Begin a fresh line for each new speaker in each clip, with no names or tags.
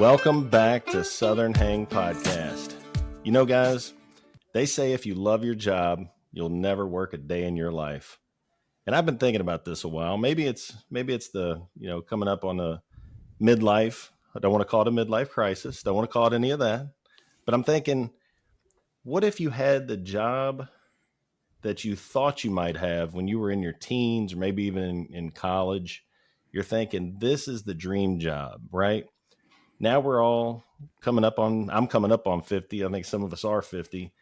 Welcome back to Southern Hang Podcast. You know, guys, they say if you love your job, you'll never work a day in your life. And I've been thinking about this a while. Maybe it's the, coming up on the midlife. I don't want to call it a midlife crisis. Don't want to call it any of that. But I'm thinking, what if you had the job that you thought you might have when you were in your teens or maybe even in college? You're thinking, this is the dream job, right? Now we're all I'm coming up on 50. I think some of us are 50.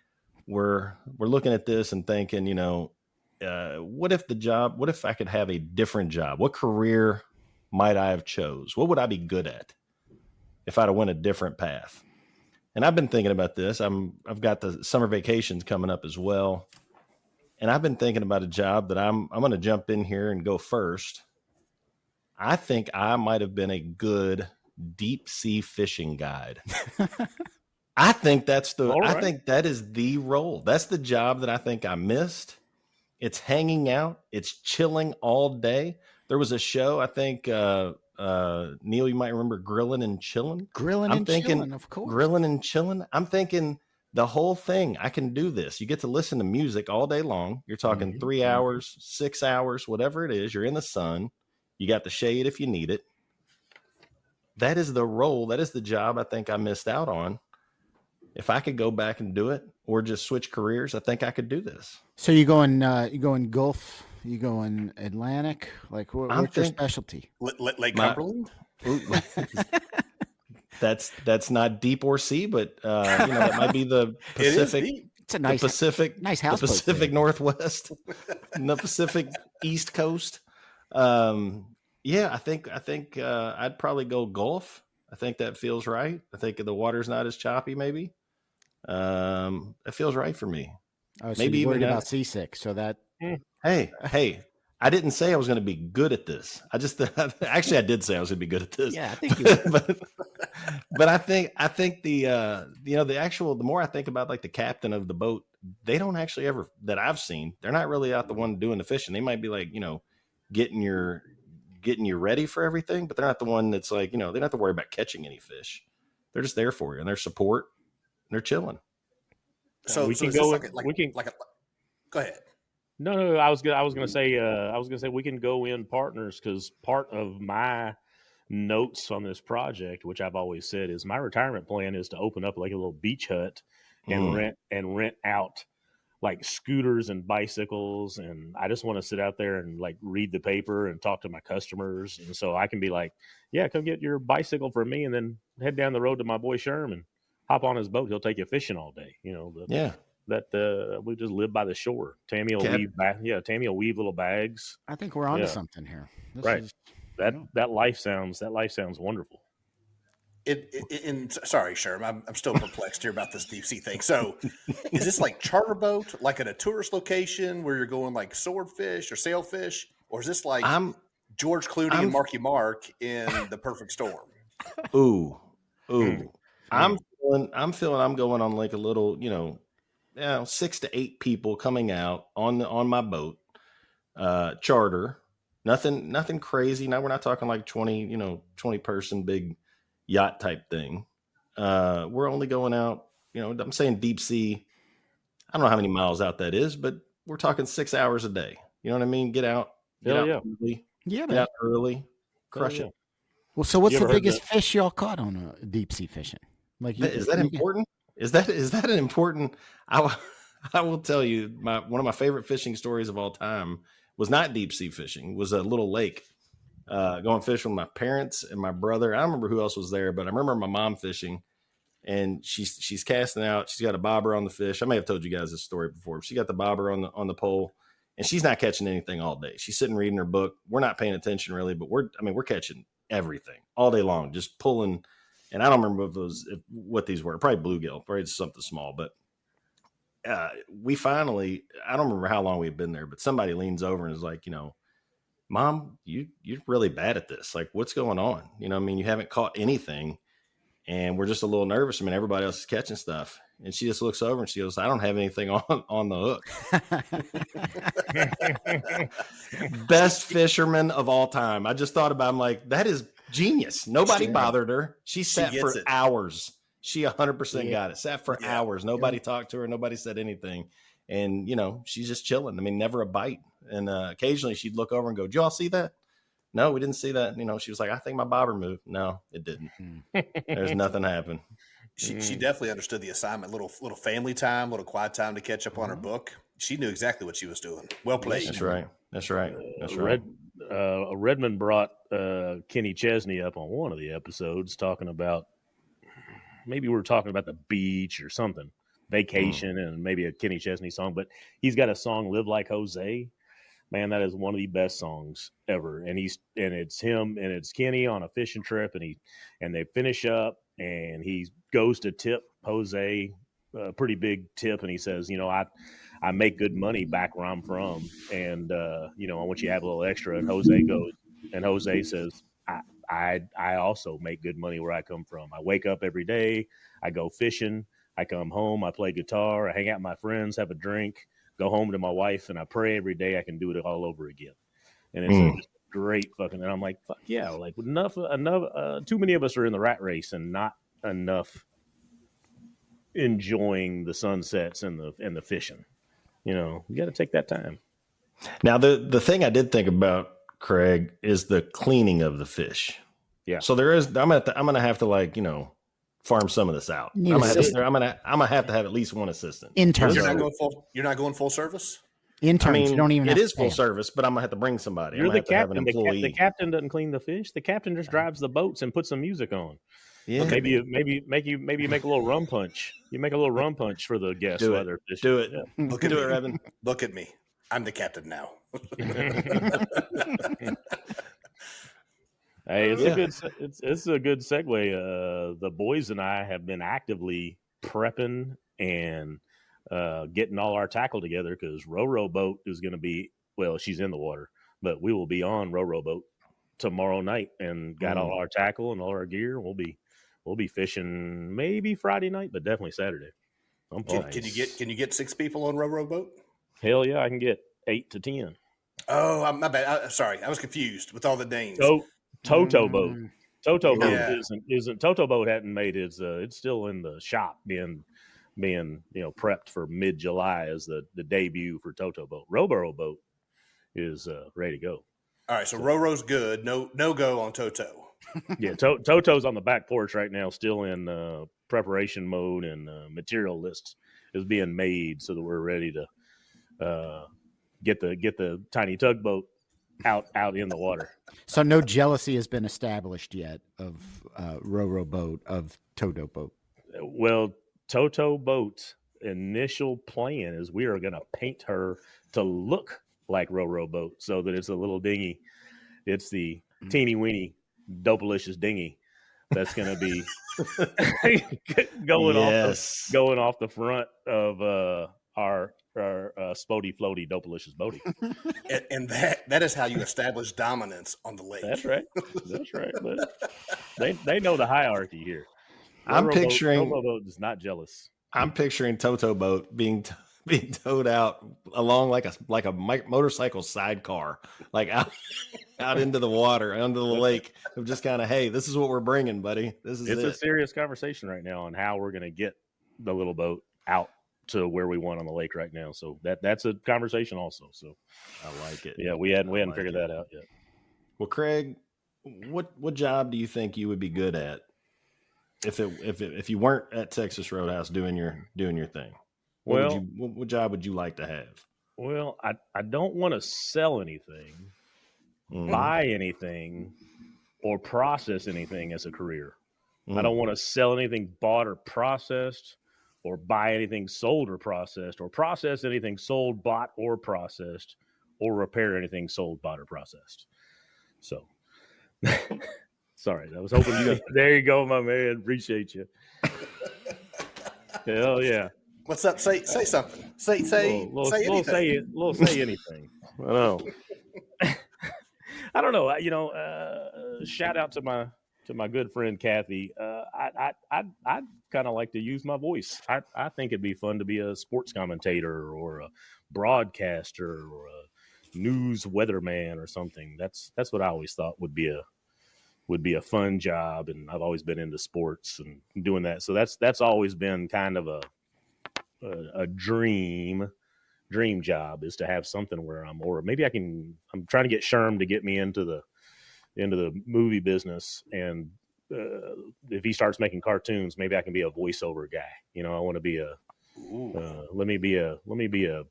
We're looking at this and thinking, what if I could have a different job? What career might I have chose? What would I be good at if I'd have went a different path? And I've been thinking about this. I've got the summer vacations coming up as well. And I've been thinking about a job that I'm going to jump in here and go first. I think I might have been a good deep sea fishing guide. I think I think that is the role. That's the job that I think I missed. It's hanging out. It's chilling all day. There was a show, I think, Neil, you might remember Grillin' and Chillin'.
Chillin', of course.
Grillin' and Chillin'. I'm thinking the whole thing, I can do this. You get to listen to music all day long. You're talking 3 hours, 6 hours, whatever it is. You're in the sun. You got the shade if you need it. That is the role. That is the job I think I missed out on. If I could go back and do it or just switch careers, I think I could do this.
So you going Gulf? You going Atlantic? Like what's your specialty?
Lake Cumberland?
That's not deep or sea, but that might be the Pacific.
It's a nice house.
The Pacific Northwest, and the Pacific East Coast. I think I'd probably go Gulf. I think that feels right. I think the water's not as choppy. Maybe it feels right for me.
Oh, so maybe you're worried about seasick. So that.
Hey! I didn't say I was going to be good at this. I just actually I did say I was going to be good at this.
Yeah, I think you would.
but I think the more I think about like the captain of the boat, they don't actually ever that I've seen. They're not really out the one doing the fishing. They might be like getting you ready for everything, but they're not the one that's like they don't have to worry about catching any fish. They're just there for you and their support. And they're chilling.
So we can go. Go ahead.
No. I was gonna say we can go in partners because part of my notes on this project, which I've always said, is my retirement plan is to open up like a little beach hut and rent out like scooters and bicycles, and I just want to sit out there and like read the paper and talk to my customers, and so I can be like, yeah, come get your bicycle from me, and then head down the road to my boy Sherman, hop on his boat, he'll take you fishing all day. We just live by the shore. Tammy will weave little bags.
I think we're onto something here.
That life sounds wonderful.
Sorry, Sherman, I'm still perplexed here about this deep sea thing. So is this like charter boat, like at a tourist location where you're going like swordfish or sailfish? Or is this like George Clooney and Marky Mark in The Perfect Storm?
Ooh. I'm feeling I'm going on like a little, 6 to 8 people coming out on my boat, charter, nothing crazy. Now we're not talking like 20 person big yacht type thing. We're only going out, I'm saying deep sea. I don't know how many miles out that is, but we're talking 6 hours a day. You know what I mean? Get out early.
Yeah,
get out early, crush it.
Well, so what's the biggest fish y'all caught on deep sea fishing? Like,
is that important? Is that an important? I will tell you, one of my favorite fishing stories of all time was not deep sea fishing. It was a little lake. Going fishing with my parents and my brother. I don't remember who else was there, but I remember my mom fishing, and she's casting out. She's got a bobber on the fish. I may have told you guys this story before. She got the bobber on the pole, and she's not catching anything all day. She's sitting reading her book. We're not paying attention really, but we're catching everything all day long, just pulling. And I don't remember what these were. Probably bluegill, probably something small. But we finally, I don't remember how long we've been there, but somebody leans over and is like, Mom, you're really bad at this. Like, what's going on? You haven't caught anything, and we're just a little nervous. Everybody else is catching stuff. And she just looks over and she goes, I don't have anything on the hook. Best fisherman of all time. I just thought about, I'm like, that is Genius. Nobody bothered her. She sat for hours. She 100% got it. Sat for hours. Nobody talked to her. Nobody said anything. And, she's just chilling. I mean, never a bite. And occasionally she'd look over and go, "Did y'all see that?" "No, we didn't see that." She was like, "I think my bobber moved." No, it didn't. There's nothing happened.
She definitely understood the assignment. Little family time, little quiet time to catch up on her book. She knew exactly what she was doing. Well played.
That's right.
Redmond brought Kenny Chesney up on one of the episodes talking about, maybe we were talking about the beach or something, vacation, and maybe a Kenny Chesney song. But he's got a song, "Live Like Jose." Man, that is one of the best songs ever. And it's him and it's Kenny on a fishing trip, and they finish up, and he goes to tip Jose a pretty big tip, and he says, I make good money back where I'm from, and I want you to have a little extra. And Jose says, I also make good money where I come from. I wake up every day, I go fishing, I come home, I play guitar, I hang out with my friends, have a drink, go home to my wife, and I pray every day I can do it all over again. And it's a great fucking. And I'm like, fuck yeah! Like enough. Too many of us are in the rat race and not enough enjoying the sunsets and the fishing. You got to take that time.
Now, the thing I did think about, Craig, is the cleaning of the fish.
Yeah.
So there is. I'm gonna have to farm some of this out. I'm gonna have to have at least one assistant.
Interns.
You're not going full service.
Interns. You don't even.
It is full service, but I'm gonna have to bring somebody.
You're the captain.
The
captain doesn't clean the fish. The captain just drives the boats and puts some music on. Yeah. Maybe make a little rum punch. You make a little rum punch for the guests while they're fishing.
Do it.
Yeah.
Look at me, Evan. Look at me. I'm the captain now.
Hey, it's a good segue. The boys and I have been actively prepping and getting all our tackle together, because Row boat is going to be, she's in the water, but we will be on Row boat tomorrow night, and got all our tackle and all our gear. We'll be fishing maybe Friday night, but definitely Saturday.
Can you get 6 people on Row boat?
Hell yeah, I can get 8 to 10.
Oh, my bad. Sorry, I was confused with all the names.
Toto boat. Toto boat isn't Toto boat hadn't made its it's still in the shop being prepped for mid-July as the debut for Toto boat. Row boat is ready to go.
All right, so Row's good. No go on Toto.
Yeah, Toto's on the back porch right now, still in preparation mode, and material list is being made so that we're ready to get the tiny tugboat out in the water.
So no jealousy has been established yet of Row boat, of Toto boat.
Well, Toto boat's initial plan is we are going to paint her to look like Row boat, so that it's a little dinghy. It's the teeny weeny dopalicious dinghy that's going to be going off the front of our spody floaty dopalicious boaty.
And that is how you establish dominance on the lake.
That's right. But they know the hierarchy here.
I'm picturing
Row boat is not jealous.
I'm picturing Toto boat being towed out along like a motorcycle sidecar, like out into the water, under the lake. Of just kind of, hey, this is what we're bringing, buddy. It's
a serious conversation right now on how we're going to get the little boat out to where we want on the lake right now. So that's a conversation also. So
I like it.
Yeah, we hadn't figured that out yet.
Well, Craig, what job do you think you would be good at if you weren't at Texas Roadhouse doing your thing? What job would you like to have?
Well, I don't want to sell anything, buy anything, or process anything as a career. I don't want to sell anything bought or processed, or buy anything sold or process anything sold, bought, or processed, or repair anything sold, bought, or processed. So, sorry, I was hoping you. There you go, my man. Appreciate you. Hell yeah.
What's up? Say something. Say anything.
Say anything. I know. I don't know. Shout out to my good friend Kathy. I'd kind of like to use my voice. I think it'd be fun to be a sports commentator or a broadcaster or a news weatherman or something. That's what I always thought would be would be a fun job. And I've always been into sports and doing that. So that's always been kind of a dream job, is to have something where or maybe I'm trying to get Sherm to get me into the movie business. And if he starts making cartoons, maybe I can be a voiceover guy. I want to be let me be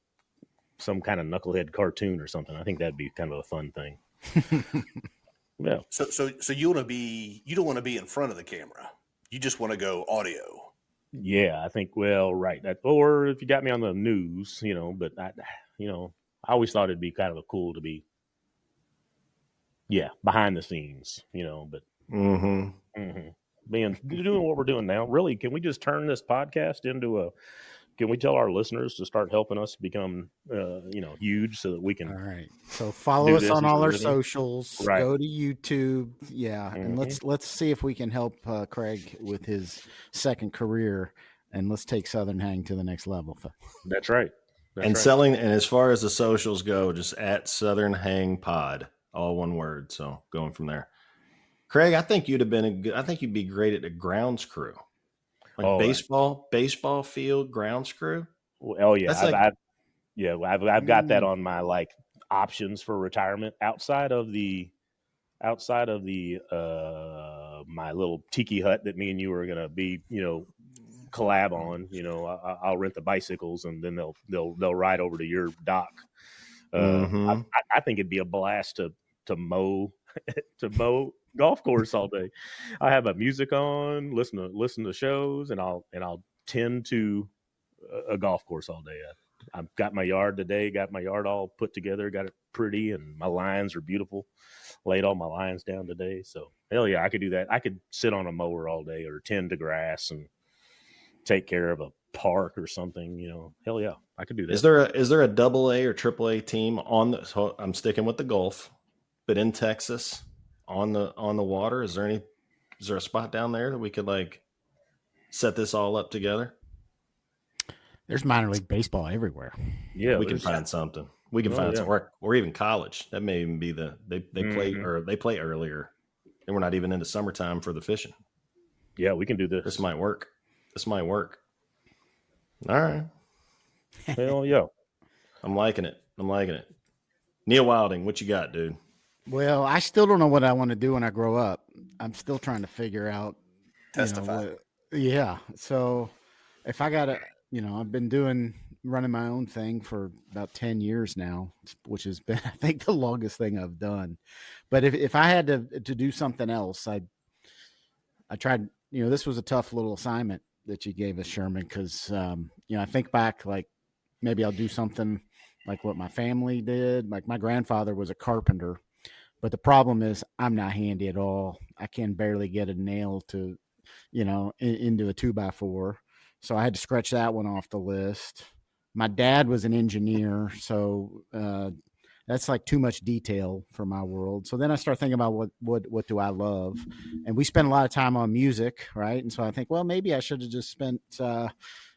some kind of knucklehead cartoon or something. I think that'd be kind of a fun thing. Yeah.
So you don't want to be in front of the camera. You just want to go audio.
Yeah, I think, well, right. Or if you got me on the news, but I always thought it'd be kind of cool to be, behind the scenes, but doing what we're doing now. Really, can we just turn this podcast into can we tell our listeners to start helping us become, huge, so that we can?
All right. So follow us on all our socials.
Right.
Go to YouTube. Yeah. And let's see if we can help Craig with his second career, and let's take Southern Hang to the next level.
That's right.
And as far as the socials go, just at Southern Hang Pod, all one word. So going from there. Craig, I think you'd be great at a grounds crew. Like baseball field grounds crew.
Oh yeah, I've got that on my options for retirement outside of the my little tiki hut that me and you are gonna be collab on. I'll rent the bicycles, and then they'll ride over to your dock. I think it'd be a blast to mow golf course all day. I have a music on, listen to shows, and I'll tend to a golf course all day. I've got my yard today, got my yard all put together, got it pretty, and my lines are beautiful. Laid all my lines down today. So hell yeah, I could do that. I could sit on a mower all day, or tend to grass and take care of a park or something. Hell yeah, I could do that.
Is there a AA or AAA team on the? So I'm sticking with the golf, but in Texas on the water. Is there a spot down there that we could set this all up together?
There's minor league baseball everywhere.
Yeah, we can find something. We can find some, or even college. That may even be they play earlier, and we're not even into summertime for the fishing.
Yeah, we can do this.
This might work. All right.
Hell yeah.
I'm liking it. Neil Wilding, what you got, dude?
Well, I still don't know what I want to do when I grow up. I'm still trying to figure out.
Testify.
So if I got to, I've been running my own thing for about 10 years now, which has been, I think, the longest thing I've done. But if I had to do something else, I tried, this was a tough little assignment that you gave us, Sherman, because, I think back, maybe I'll do something like what my family did. Like my grandfather was a carpenter, but the problem is I'm not handy at all. I can barely get a nail to, into a 2x4. So I had to scratch that one off the list. My dad was an engineer, so that's too much detail for my world. So then I start thinking about what do I love, and we spend a lot of time on music, right? And so I think, well, maybe I should have just spent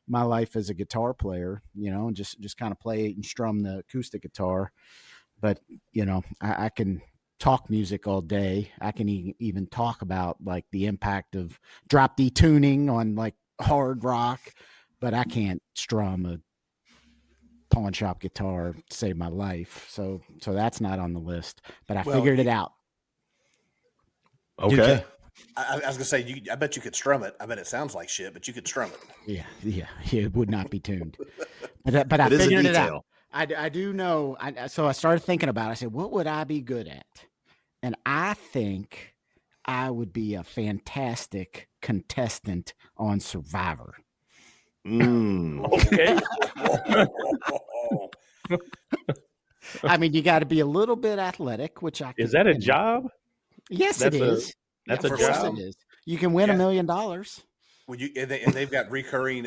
my life as a guitar player, and just kind of play and strum the acoustic guitar. But I can talk music all day. I can even talk about the impact of drop D tuning on hard rock, but I can't strum a pawn shop guitar to save my life. So that's not on the list, but I figured it out.
Okay.
I was gonna say, I bet you could strum it. I bet it sounds like shit, but you could strum it.
Yeah, it would not be tuned. But I figured it out. I do know. So I started thinking about it. I said, what would I be good at? And I think I would be a fantastic contestant on Survivor.
Okay.
I mean, you got to be a little bit athletic, which I can.
Is that a job?
Yes, it is.
That's a job.
It is. You can win $1 million.
Would you? And they've got recurring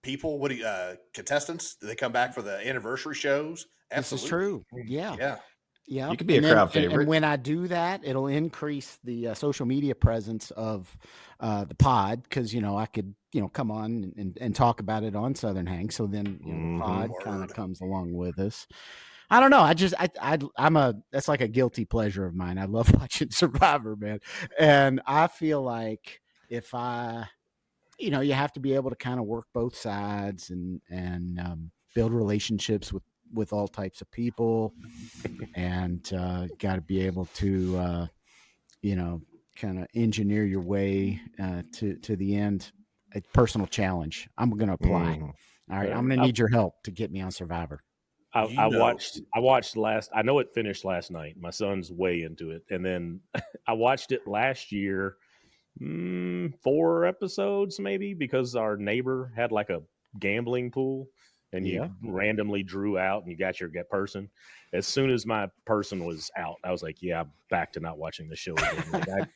people. What do you contestants? Do they come back for the anniversary shows? Absolutely.
This is true. Yeah.
You could be a crowd favorite.
And when I do that, it'll increase the social media presence of the pod, because I could come on and talk about it on Southern Hang. So then the pod kind of comes along with us. I don't know. That's like a guilty pleasure of mine. I love watching Survivor, man. And I feel like if you have to be able to kind of work both sides and build relationships with all types of people, and got to be able to kind of engineer your way to the end. A personal challenge. I'm going to apply. All right, I'm going to need your help to get me on Survivor.
I watched last. I know it finished last night. My son's way into it, and then I watched it last year. 4 episodes maybe, because our neighbor had like a gambling pool, and you randomly drew out and you got your person. As soon as my person was out, I was like, yeah, I'm back to not watching the show again. Like,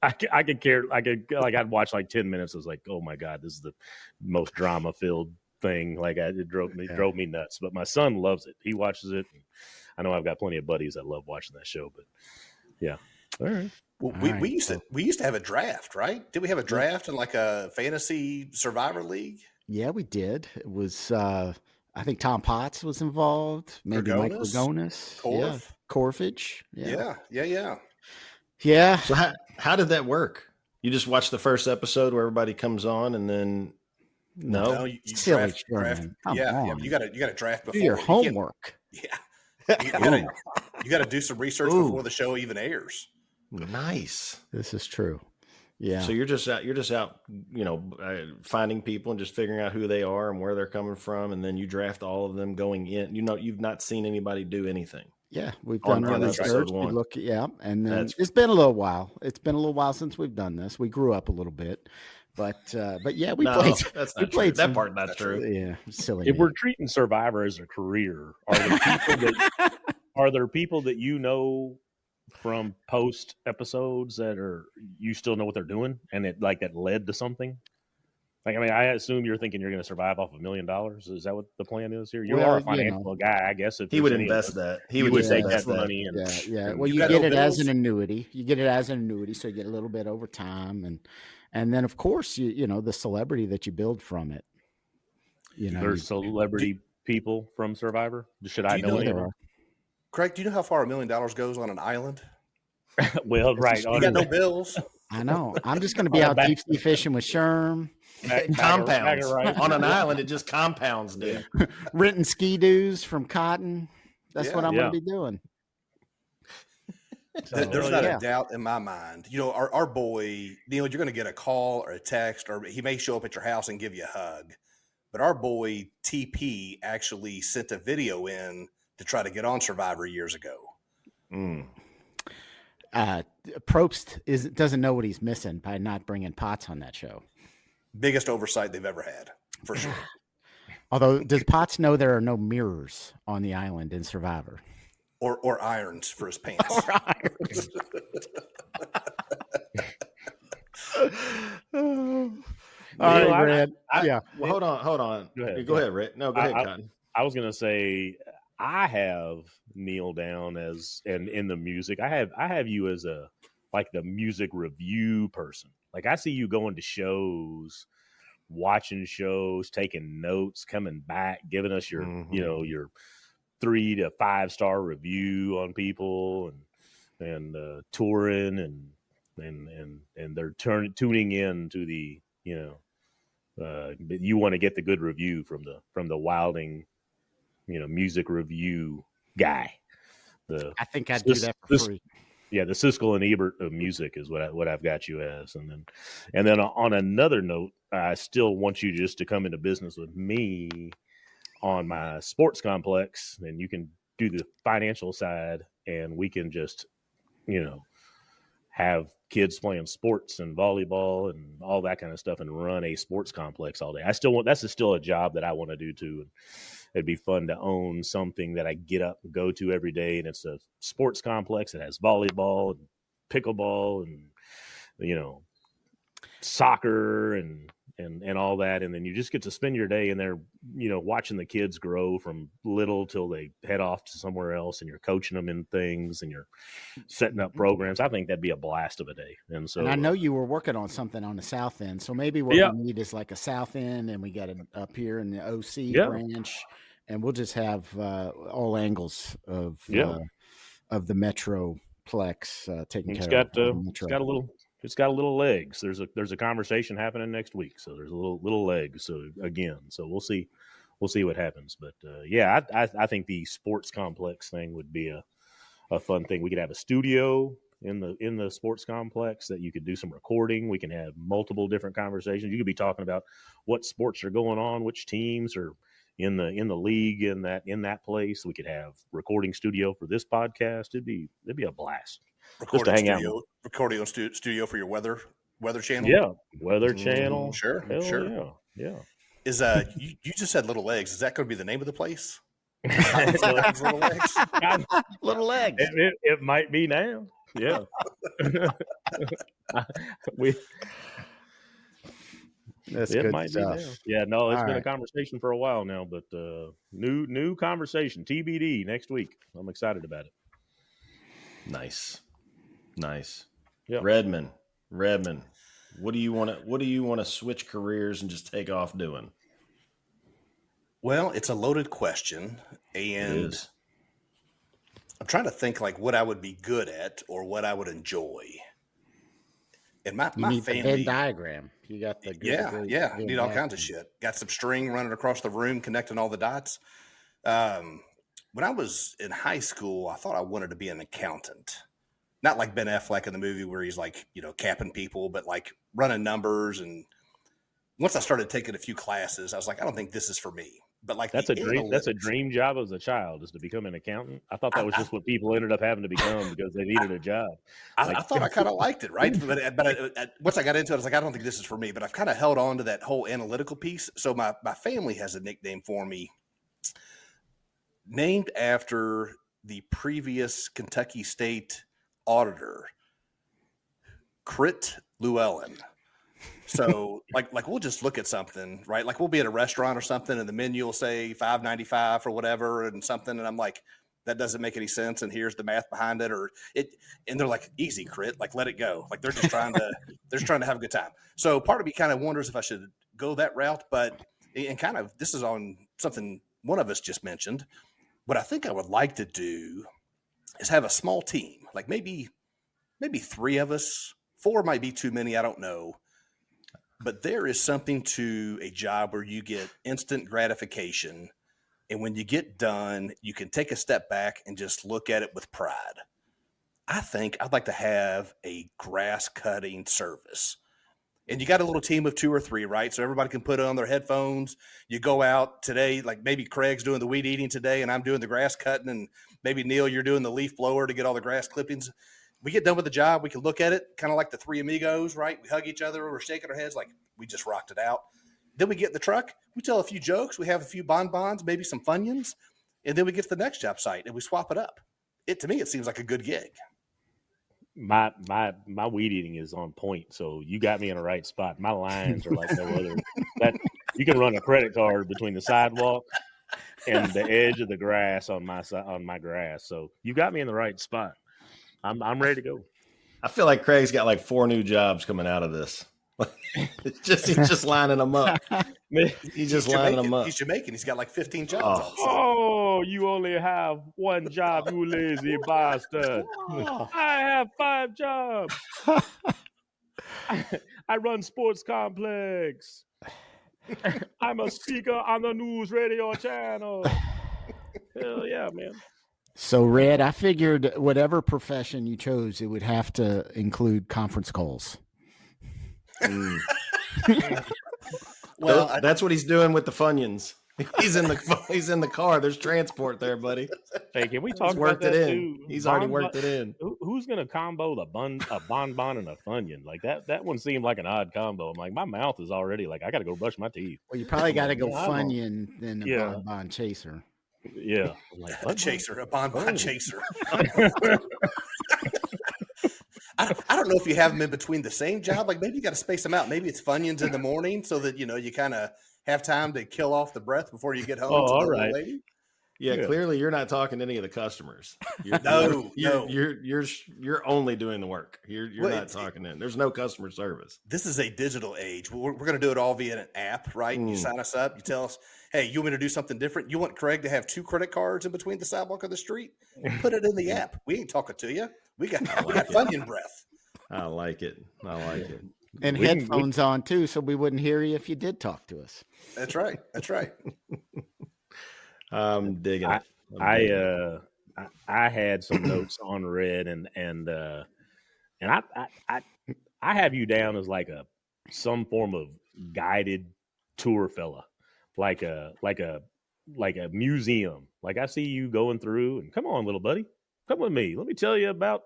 I could care. I'd watch like 10 minutes. I was like, oh my God, this is the most drama filled thing. Like it drove me nuts. But my son loves it. He watches it. I know I've got plenty of buddies that love watching that show. But yeah, all right.
Well, we used to have a draft, right? Did we have a draft in like a fantasy Survivor league?
Yeah, we did. It was I think Tom Potts was involved. Maybe Mike Lagonis. Corfage. Yeah.
So how did that work? You just watch the first episode where everybody comes on, and then
you
silly
draft. Yeah, you got to draft before.
Do your homework.
You got to do some research before the show even airs.
Nice.
This is true. Yeah.
So you're just out, finding people and just figuring out who they are and where they're coming from, and then you draft all of them going in. You've not seen anybody do anything.
Yeah, we've done research. And then it's been a little while. It's been a little while since we've done this. We grew up a little bit, but yeah, we played.
That's not true. That part not true.
Yeah, silly.
If we're treating Survivor as a career, are there people that you know from post episodes that you still know what they're doing, and that led to something? Like, I mean, I assume you're thinking you're going to survive off $1 million. Is that what the plan is here? You are a financial guy, I guess. If
he would invest that, he would take that money.
Well, you get it as an annuity. So you get a little bit over time, and then of course the celebrity that you build from it.
There's celebrity people from Survivor. Should I know
there are? Craig, do you know how far $1 million goes on an island?
Well, right.
You got no bills.
I know. I'm just going to be out deep sea fishing with Sherm.
Compounds on an island. It just compounds, dude.
Renting ski doos from Cotton. That's what I'm going to be doing.
There's not a doubt in my mind. Our boy, Neil, you're going to get a call or a text, or he may show up at your house and give you a hug. But our boy TP actually sent a video in to try to get on Survivor years ago.
Probst doesn't know what he's missing by not bringing Potts on that show.
Biggest oversight they've ever had, for sure.
Although, does Potts know there are no mirrors on the island in Survivor?
Or irons for his pants.
Or irons. All right, Red.
Well, hold on. Go ahead, Rick. No, go ahead, Cotton.
I was going to say, I have Neil down and in the music. I have you as the music review person. Like, I see you going to shows, watching shows, taking notes, coming back, giving us your your 3 to 5 star review on people, and touring and they're tuning in to the you want to get the good review from the Wilding music review guy.
I think I'd do that for free.
Yeah, the Siskel and Ebert of music is what I've got you as, and then on another note, I still want you just to come into business with me on my sports complex, and you can do the financial side, and we can just have kids playing sports and volleyball and all that kind of stuff, and run a sports complex all day. That's still a job that I want to do too. And it'd be fun to own something that I get up and go to every day. And it's a sports complex that has volleyball and pickleball and, soccer and all that. And then you just get to spend your day in there, watching the kids grow from little till they head off to somewhere else, and you're coaching them in things and you're setting up programs. I think that'd be a blast of a day. And I
know you were working on something on the south end. So maybe what we need is like a south end, and we got it up here in the OC branch. and we'll just have all angles of the Metroplex taken care of.
It's got a little legs. There's a conversation happening next week, so there's a little legs. So again, so we'll see what happens. But yeah, I think the sports complex thing would be a fun thing. We could have a studio in the sports complex that you could do some recording. We can have multiple different conversations. You could be talking about what sports are going on, which teams are in the league in that place. We could have recording studio for this podcast. It'd be a blast.
Recording studio for your weather channel.
Yeah, weather channel.
Sure.
Yeah.
Is you just said Little Legs? Is that going to be the name of the place? Little Legs.
Little Legs.
It might be now. Yeah.
That's
it
good
might
stuff.
be now. Yeah, no, it's
All
been
right.
a conversation for a while now, but new conversation, TBD next week. I'm excited about it.
Nice.
Yep.
Redmond, what do you want to switch careers and just take off doing?
Well, it's a loaded question, and I'm trying to think like what I would be good at or what I would enjoy. And my
need
family,
the Venn diagram. You got the
need all kinds of shit. Got some string running across the room, connecting all the dots. When I was in high school, I thought I wanted to be an accountant, not like Ben Affleck in the movie where he's like, capping people, but like running numbers. And once I started taking a few classes, I was like, I don't think this is for me. But like
that's a dream job as a child, is to become an accountant. I thought that was just what people ended up having to become because they needed a job.
I thought I kind of liked it, right? But once I got into it, I was like, I don't think this is for me. But I've kind of held on to that whole analytical piece. So my family has a nickname for me, named after the previous Kentucky State auditor, Crit Llewellyn. So like we'll just look at something, right? Like we'll be at a restaurant or something and the menu will say $5.95 or whatever and something. And I'm like, that doesn't make any sense. And here's the math behind it and they're like, easy, Crit, like let it go. Like they're just trying to have a good time. So part of me kind of wonders if I should go that route, and kind of, this is on something one of us just mentioned. What I think I would like to do is have a small team, like maybe 3 of us. 4 might be too many. I don't know. But there is something to a job where you get instant gratification. And when you get done, you can take a step back and just look at it with pride. I think I'd like to have a grass cutting service. And you got a little team of 2 or 3, right? So everybody can put on their headphones. You go out today, like maybe Craig's doing the weed eating today and I'm doing the grass cutting. And maybe Neil, you're doing the leaf blower to get all the grass clippings. We get done with the job. We can look at it kind of like the 3 amigos, right? We hug each other. We're shaking our heads like we just rocked it out. Then we get in the truck. We tell a few jokes. We have a few bonbons, maybe some Funyuns. And then we get to the next job site and we swap it up. To me, it seems like a good gig.
My weed eating is on point. So you got me in the right spot. My lines are like no other. That you can run a credit card between the sidewalk and the edge of the grass on my grass. So you got me in the right spot. I'm ready to go.
I feel like Craig's got like 4 new jobs coming out of this. He's just lining them up. He's just lining them up.
He's Jamaican. He's got like 15 jobs.
Oh, you only have 1 job, you lazy bastard. I have 5 jobs. I run sports complex. I'm a speaker on the news radio channel. Hell yeah, man.
So, Red, I figured whatever profession you chose, it would have to include conference calls.
Well, that's what he's doing with the Funyuns. He's in the car. There's transport there, buddy.
Hey, can we talk about that too?
He's already worked it in.
Who's gonna combo a bonbon and a Funyun? Like that one seemed like an odd combo. I'm like, my mouth is already like I gotta go brush my teeth.
Well, you probably got to go Funyun than a bonbon chaser.
Yeah,
like a chaser, a bonbon chaser. I don't know if you have them in between the same job. Like maybe you got to space them out. Maybe it's Funyuns in the morning so that you kind of have time to kill off the breath before you get home.
Oh, all right.
Lady.
Yeah, clearly you're not talking to any of the customers.
No.
You're only doing the work. You're not talking in. There's no customer service.
This is a digital age. We're going to do it all via an app, right? You sign us up. You tell us, hey, you want me to do something different? You want Craig to have 2 credit cards in between the sidewalk of the street? Put it in the app. We ain't talking to you. We got Funyun breath.
I like it.
And headphones on too, so we wouldn't hear you if you did talk to us.
That's right.
I'm digging it.
I had some notes on red, and I have you down as like some form of guided tour fella, like a museum. Like I see you going through, and come on, little buddy, come with me. Let me tell you about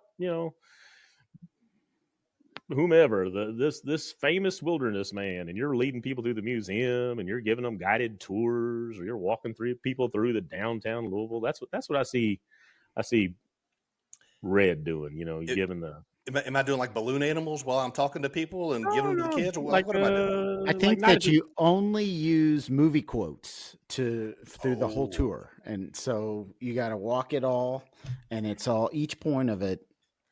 whomever this famous wilderness man, and you're leading people through the museum, and you're giving them guided tours, or you're walking through people through the downtown Louisville. That's what I see Red doing. Giving the.
Am I doing like balloon animals while I'm talking to people and giving them to the kids? Or what am I doing?
I think that you only use movie quotes through the whole tour, and so you got to walk it all, and it's all, each point of it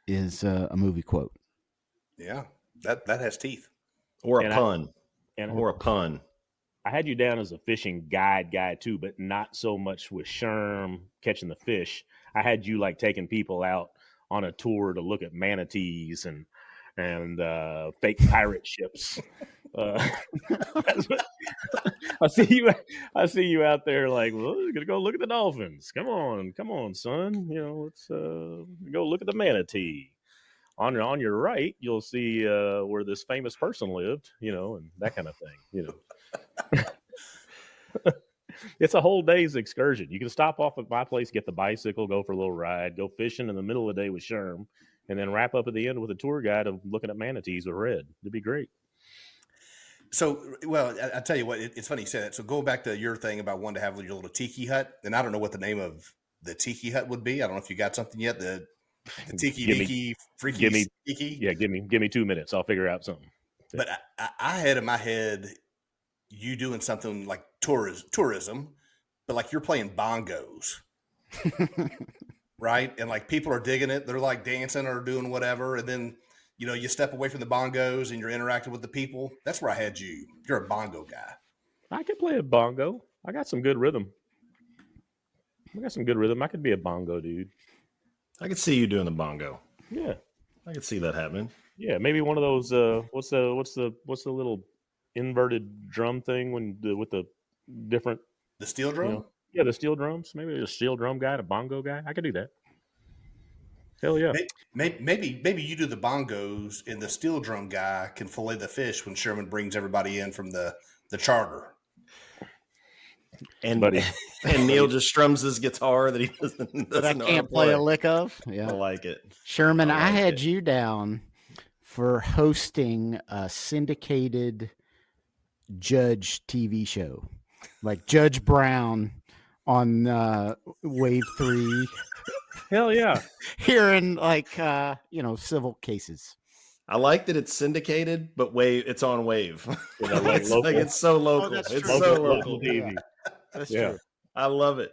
is a movie quote.
Yeah, that has teeth.
Or a pun. I
had you down as a fishing guide guy too, but not so much with Sherm catching the fish. I had you like taking people out on a tour to look at manatees and fake pirate ships. I see you out there like, well, we're gonna go look at the dolphins. Come on, son. Let's go look at the manatee. On your right, you'll see where this famous person lived, and that kind of thing, It's a whole day's excursion. You can stop off at my place, get the bicycle, go for a little ride, go fishing in the middle of the day with Sherm, and then wrap up at the end with a tour guide of looking at manatees with Red. It'd be great.
So, well, I tell you what, it's funny you say that. So go back to your thing about wanting to have your little tiki hut, and I don't know what the name of the tiki hut would be. I don't know if you got something yet. The tiki freaky tiki.
Yeah, give me 2 minutes. I'll figure out something.
But I had in my head you doing something like tourism, but like you're playing bongos, right? And like people are digging it. They're like dancing or doing whatever. And then, you step away from the bongos and you're interacting with the people. That's where I had you. You're a bongo guy.
I can play a bongo. I got some good rhythm. I could be a bongo dude.
I could see you doing the bongo.
Yeah.
I could see that happening.
Yeah, maybe one of those what's the little inverted drum thing with the different
the steel drum?
Yeah, the steel drums. Maybe a steel drum guy, a bongo guy. I could do that. Hell yeah.
Maybe you do the bongos and the steel drum guy can fillet the fish when Sherman brings everybody in from the charter.
And Neil just strums his guitar that he doesn't
that I can't play a lick of. Yeah,
I like it.
Sherman, I had you down for hosting a syndicated judge TV show, like Judge Brown on Wave 3.
Hell yeah!
Hearing civil cases.
I like that it's syndicated, but it's on Wave. It's so local.
It's
so local
TV. That's true.
I love it.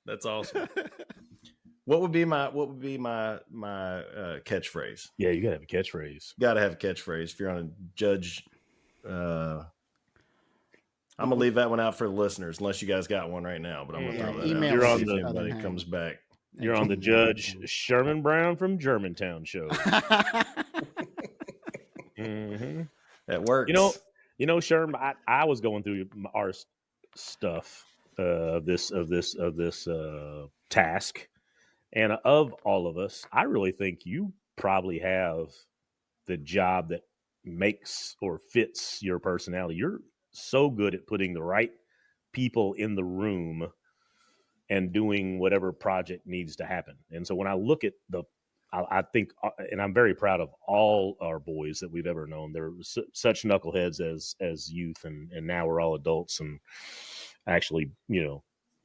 That's awesome. What would be my catchphrase?
Yeah, you gotta have a catchphrase.
Got to have a catchphrase if you're on a judge. I'm gonna leave that one out for the listeners, unless you guys got one right now. But I'm gonna throw that
email.
You're on anybody comes back.
You're on the Judge Sherman Brown from Germantown show.
Mm-hmm. That works.
Sherman. I was going through our stuff of this task, and of all of us, I really think you probably have the job that makes or fits your personality. You're so good at putting the right people in the room and doing whatever project needs to happen. And so when I look at I think, and I'm very proud of all our boys that we've ever known. They're such knuckleheads as youth, and now we're all adults and actually,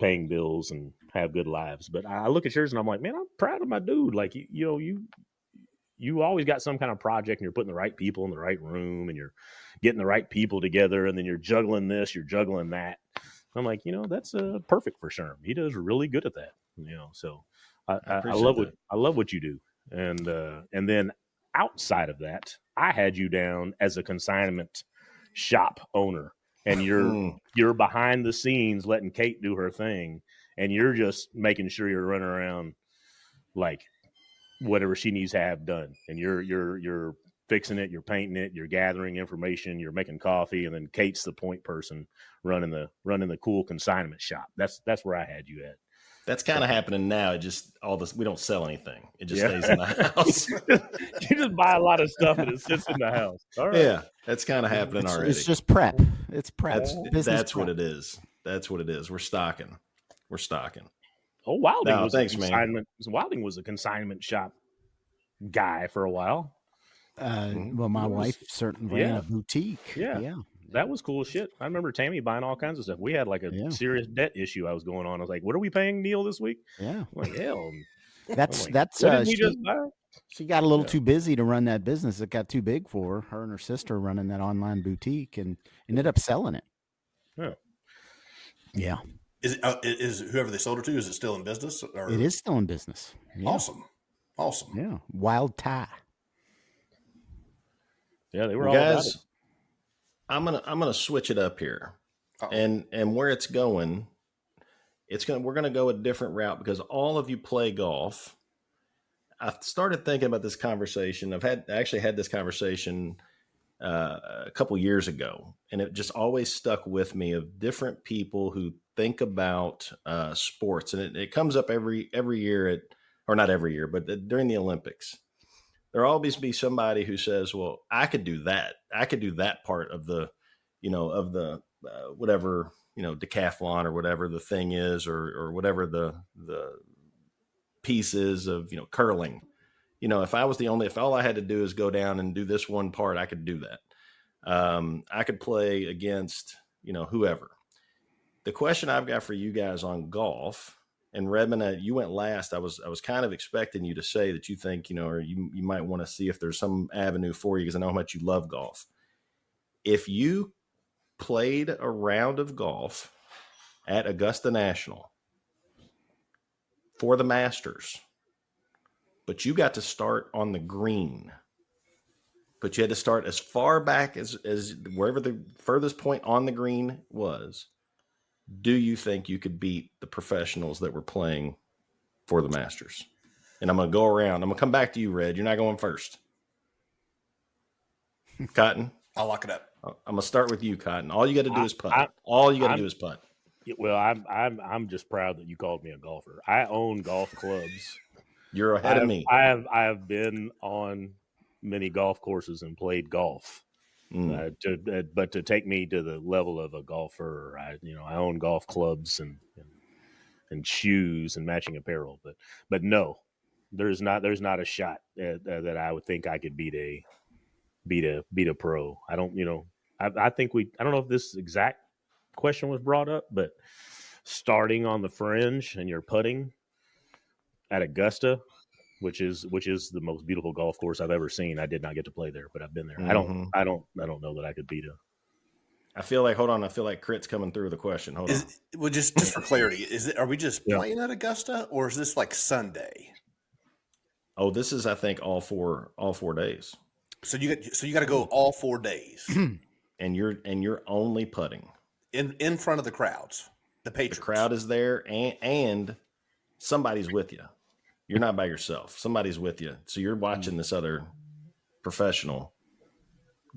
paying bills and have good lives. But I look at yours and I'm like, man, I'm proud of my dude. Like, you always got some kind of project, and you're putting the right people in the right room, and you're getting the right people together, and then you're juggling this, you're juggling that. I'm like, that's perfect for Sherm. He does really good at that. So
I
I
appreciate that.
I love what you do. And then outside of that, I had you down as a consignment shop owner, and you're behind the scenes letting Kate do her thing, and you're just making sure you're running around like whatever she needs to have done, and you're fixing it, you're painting it, you're gathering information, you're making coffee, and then Kate's the point person running the cool consignment shop. That's where I had you at.
That's kind of happening now. It just all this. We don't sell anything. It just stays in the house.
You just buy a lot of stuff and it sits in the house. All right.
Yeah, that's kind of happening already.
It's just prep. It's prep.
That's what it is. That's what it is. We're stocking.
Oh, Wilding was
thanks,
a consignment. Man. Wilding was a consignment shop guy for a while.
Well, my wife certainly ran a boutique. Yeah.
That was cool as shit. I remember Tammy buying all kinds of stuff. We had like a serious debt issue I was going on. I was like, what are we paying Neil this week?
Yeah.
I'm like, hell.
That's she got a little too busy to run that business. It got too big for her and her sister running that online boutique and ended up selling it.
Yeah.
Yeah.
Is whoever they sold it to, is it still in business? Or?
It is still in business. Yeah.
Awesome.
Yeah. Wild Tie.
Yeah, they were all about it.
I'm gonna switch it up here. Uh-oh. And where it's going, we're gonna go a different route because all of you play golf. I started thinking about this conversation. I actually had this conversation a couple years ago, and it just always stuck with me of different people who think about sports, and it comes up every year or not every year, but during the Olympics. There'll always be somebody who says, well, I could do that. I could do that part of the, whatever, decathlon or whatever the thing is, or whatever the piece is of, curling. If all I had to do is go down and do this one part, I could do that. I could play against, whoever. The question I've got for you guys on golf, and Redmond, you went last. I was kind of expecting you to say that you think, or you might want to see if there's some avenue for you because I know how much you love golf. If you played a round of golf at Augusta National for the Masters, but you got to start on the green, but you had to start as far back as wherever the furthest point on the green was, do you think you could beat the professionals that were playing for the Masters? And I'm going to go around. I'm going to come back to you, Red. You're not going first. Cotton?
I'll lock it up.
I'm going to start with you, Cotton. All you got to do is putt. All you got to do is putt.
Well, I'm just proud that you called me a golfer. I own golf clubs.
You're ahead of me.
I have been on many golf courses and played golf. But to take me to the level of a golfer, I own golf clubs and shoes and matching apparel, but no, there's not a shot that I would think I could beat a pro. I don't, I think I don't know if this exact question was brought up, but starting on the fringe and you're putting at Augusta, which is the most beautiful golf course I've ever seen. I did not get to play there, but I've been there. Mm-hmm. I don't know that I could beat
I feel like Crit's coming through the question. Hold on.
Well, just for clarity, are we just playing at Augusta, or is this like Sunday?
Oh, this is, I think, all four days.
So you got to go all 4 days,
and you're only putting
in front of the crowds. The patrons.
The crowd is there, and somebody's with you. You're not by yourself. Somebody's with you. So you're watching this other professional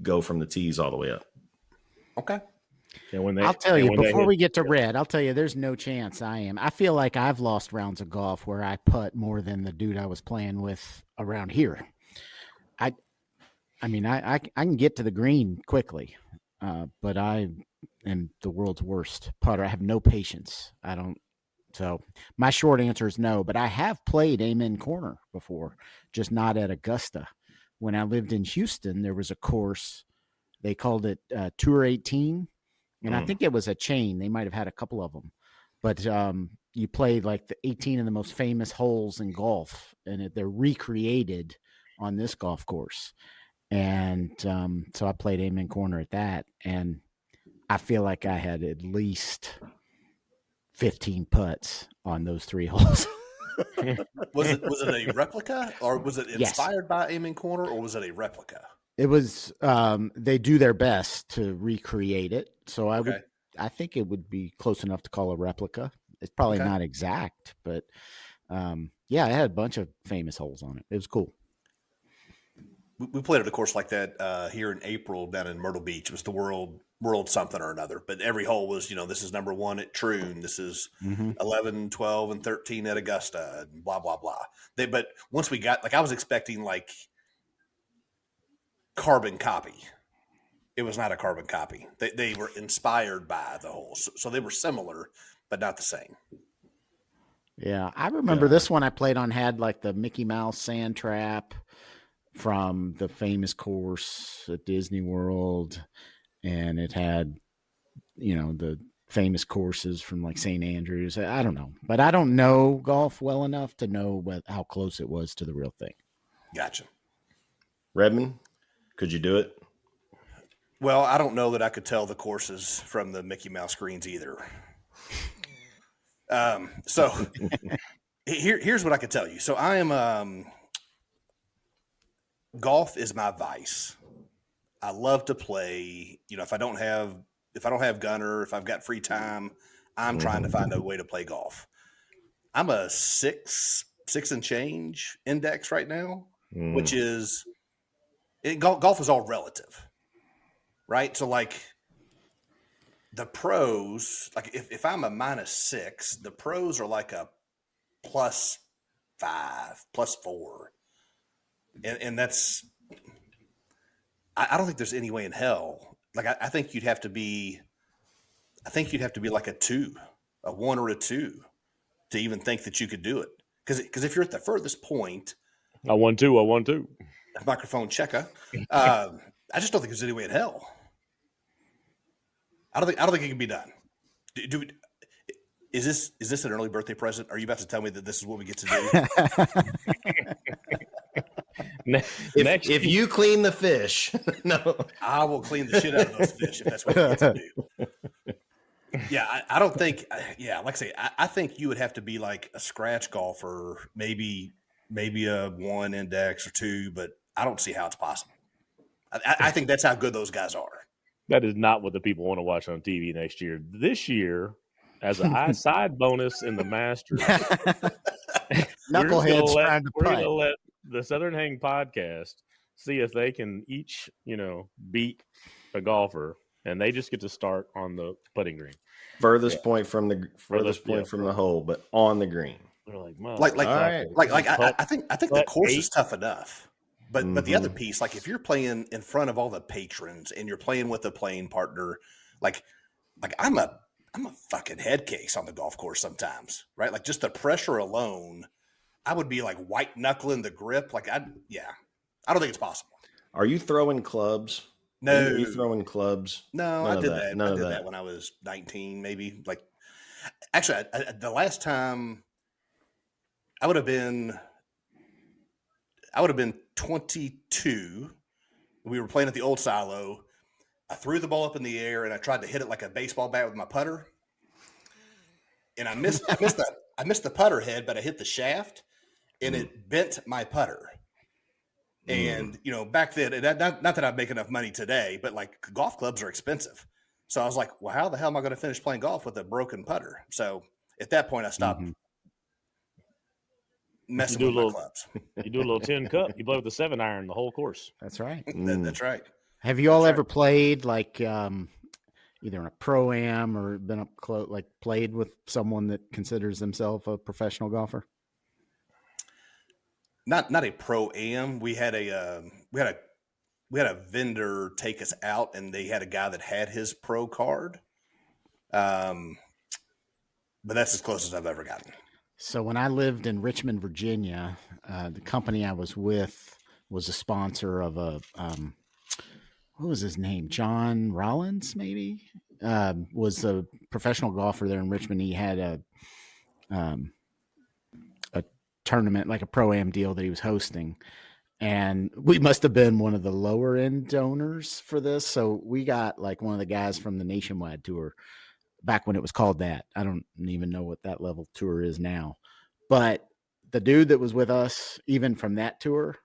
go from the tees all the way up.
Okay.
And
I'll tell you, before we get to Red, I'll tell you, there's no chance I am. I feel like I've lost rounds of golf where I putt more than the dude I was playing with around here. I can get to the green quickly, but I am the world's worst putter. I have no patience. So my short answer is no, but I have played Amen Corner before, just not at Augusta. When I lived in Houston, there was a course, they called it Tour 18, and I think it was a chain. They might have had a couple of them, but you played like the 18 of the most famous holes in golf, and they're recreated on this golf course. And so I played Amen Corner at that, and I feel like I had at least 15 putts on those 3 holes.
Was it a replica, or was it
Yes.
inspired by Aiming Corner, or was it a replica?
It was. They do their best to recreate it, so I think it would be close enough to call a replica. It's probably not exact, but yeah, it had a bunch of famous holes on it. It was cool.
We played at a course like that here in April down in Myrtle Beach. It was the world something or another, but every hole was, this is number 1 at Troon. This is 11, 12, and 13 at Augusta, and blah, blah, blah. But once we got, I was expecting carbon copy. It was not a carbon copy. They were inspired by the holes. So they were similar, but not the same.
Yeah. I remember this one I played on had the Mickey Mouse sand trap from the famous course at Disney World. And it had, the famous courses from St. Andrews. I don't know, but I don't know golf well enough to know how close it was to the real thing.
Gotcha.
Redmond, could you do it?
Well, I don't know that I could tell the courses from the Mickey Mouse screens either. So here's what I could tell you. So I am, golf is my vice. I love to play. If I don't have Gunner, if I've got free time, I'm trying to find a way to play golf. I'm a 6 and change index right now, which is golf is all relative, right? So the pros, if I'm a -6, the pros are a +5, +4, and that's. I don't think there's any way in hell. I think you'd have to be. I think you'd have to be a 2, a 1 or a 2, to even think that you could do it. Because if you're at the furthest point,
I won 2.
Microphone checker. I just don't think there's any way in hell. I don't think it can be done. Is this an early birthday present? Are you about to tell me that this is what we get to do?
If you clean the fish, no,
I will clean the shit out of those fish if that's what we get to do. Yeah, I don't think. Yeah, like I say, I think you would have to be a scratch golfer, maybe a 1 index or 2, but I don't see how it's possible. I think that's how good those guys are.
That is not what the people want to watch on TV next year. This year, as a side bonus in the Masters,
Knuckleheads trying to
we're going
putt.
to let the Southern Hang podcast see if they can each, beat a golfer, and they just get to start on the putting green.
Furthest point from the hole, but on the green.
They're
I think the course is tough enough. But the other piece, if you're playing in front of all the patrons and you're playing with a playing partner, I'm a fucking head case on the golf course sometimes, right? Just the pressure alone, I would be white knuckling the grip. I don't think it's possible.
Are you throwing clubs?
No.
Are you throwing clubs?
No,
None
I did
of
that.
None
I
of
did
that.
that when I was 19, maybe. Actually, the last time I would have been 22. We were playing at the old silo. I threw the ball up in the air and I tried to hit it like a baseball bat with my putter. And I missed the putter head, but I hit the shaft and it bent my putter. And, back then, not that I make enough money today, but golf clubs are expensive. So I was like, well, how the hell am I going to finish playing golf with a broken putter? So at that point I stopped messing with my clubs.
You do a little 10 cup. You blow with the 7-iron the whole course.
That's right.
That's right.
Have you all ever played either in a pro-am or been up close, played with someone that considers themselves a professional golfer?
Not a pro-am. We had a vendor take us out, and they had a guy that had his pro card. But that's as close as I've ever gotten.
So when I lived in Richmond, Virginia, the company I was with was a sponsor of a what was his name? John Rollins, maybe, was a professional golfer there in Richmond. He had a tournament, a pro-am deal that he was hosting. And we must have been one of the lower end donors for this. So we got one of the guys from the Nationwide Tour back when it was called that. I don't even know what that level tour is now. But the dude that was with us, even from that tour,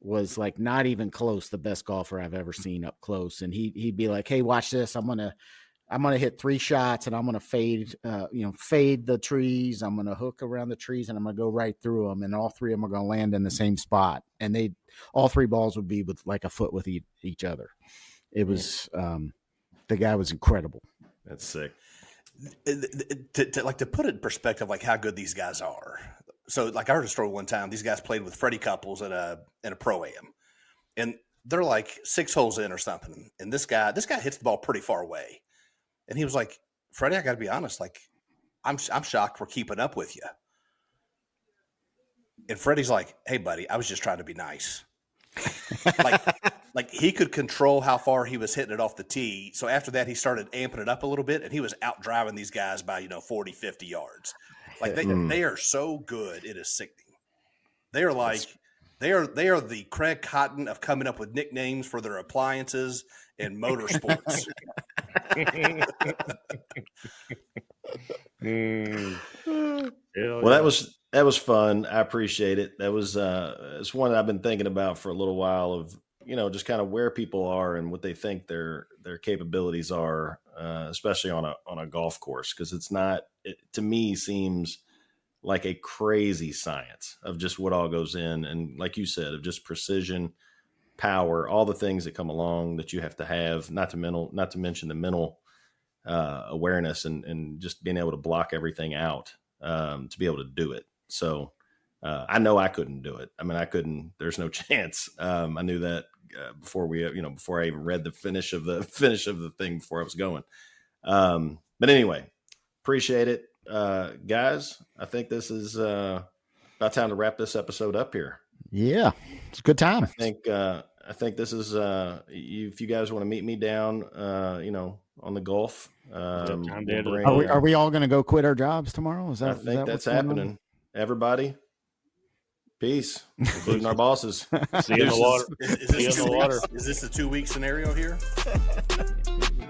was like not even close the best golfer I've ever seen up close. And he'd be like, "Hey, watch this. I'm gonna hit 3 shots and I'm gonna fade the trees. I'm gonna hook around the trees and I'm gonna go right through them, and all 3 of them are gonna land in the same spot. And all 3 balls would be with like a foot with each other. It was the guy was incredible.
That's sick.
To put it in perspective, like how good these guys are. So, like, I heard a story one time. These guys played with Freddie Couples in a pro-am, and they're like 6 holes in or something. And this guy hits the ball pretty far away, and he was like, "Freddie, I got to be honest. Like, I'm shocked we're keeping up with you." And Freddie's like, "Hey, buddy, I was just trying to be nice." like he could control how far he was hitting it off the tee. So after that, he started amping it up a little bit, and he was out driving these guys by 40, 50 yards. Like they are so good, it is sickening. They are like they are the Craig Cotton of coming up with nicknames for their appliances and motorsports.
Well, that was fun. I appreciate it. That was it's one that I've been thinking about for a little while, of just kind of where people are and what they think their capabilities are, especially on a golf course, because it to me seems like a crazy science of just what all goes in, and like you said, of just precision, power, all the things that come along that you have to have, not to mention the mental awareness and just being able to block everything out to be able to do it. So I know I couldn't do it. I mean, I couldn't. There's no chance. I knew that before I even read the finish of the thing before I was going. But anyway, appreciate it, guys. I think this is about time to wrap this episode up here.
Yeah, it's a good time.
I think this is if you guys want to meet me down, on the Gulf.
Are we all going to go quit our jobs tomorrow?
I think that's happening. Everybody, peace, including our bosses.
See you in the water.
Is this a 2-week scenario here?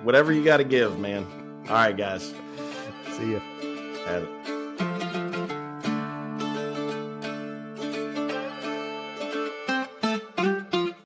Whatever you got to give, man. All right, guys.
See you.
Have it.